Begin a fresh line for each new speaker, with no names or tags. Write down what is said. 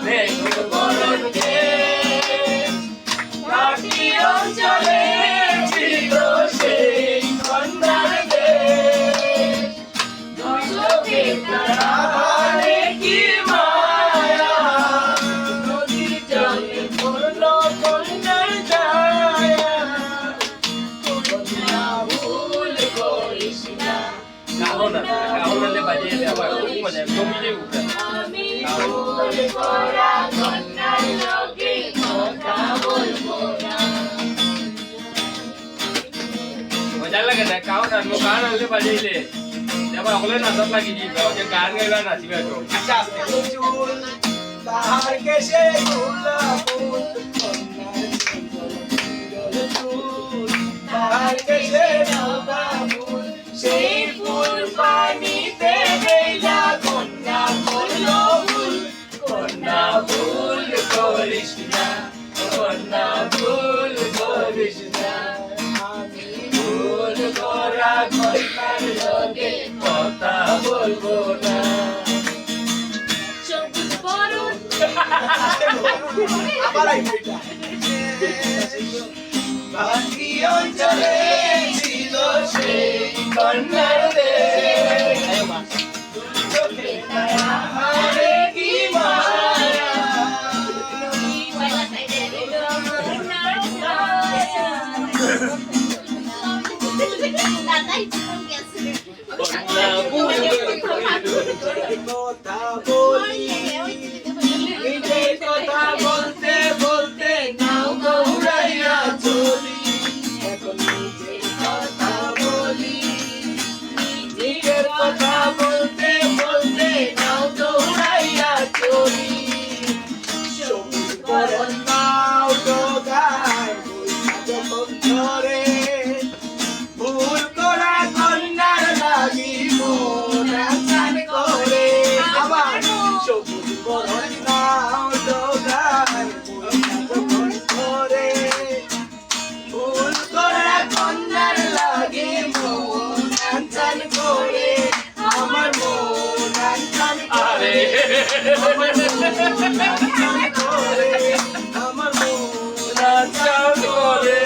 দেখো বরণকে মাটি অঞ্চলে ছিল সেই কন্যার দেশ দুচোখে তারা ভারে কি মায়া নদীর জলে পূর্ণ কন্যার ছায়া কন্যা ভুল করিস না কাহলে বাজিয়ে দেওয়া খুব মজা জমিয়ে উঠে আমি ভুল করা কন্যার লোকে কথা বলবো না মজা লাগে না কাহটা নো গান আনলে বাজিয়ে দেবা হলে নাচত লাগি দিবা যে গান গাইবা নাচিবা তো আচ্ছা আস্তে চুল তাহার কেশে গোলাপ ফুল কন্যার চুল তাহার কেশে গোলাপ ফুল সেই ফুল পানিতে বেলা কন্যা করলো ভুল কন্যা ভুল করিস না কন্যা ভুল করিস না আমি ভুল করা কন্যার লগে কথা বলবো না সবুজ বরণ আবার এই বইটা বাকি অঞ্চলে ছিল সেই কন্যার দেশ চোখে তারা হারে কি মায়া কথা বলি নিজের কথা বলতে বলতে নাও গৌরাইয়া চলি এখন নিজের কথা বলি নিজের কথা বলতে বলতে নাও গৌরাইয়া চলি সবুজ বরণ নাও ডোগায় যখন ধরে ভুল করা কন্যার লাগি মন আচান করে আবার সবুজ বরণ নাও ডোগায় যখন ধরে ভুল করা কন্যার লাগে মন আচান করে আমার মন আচান করে আমার মন আচান করে আমার মন আচান করে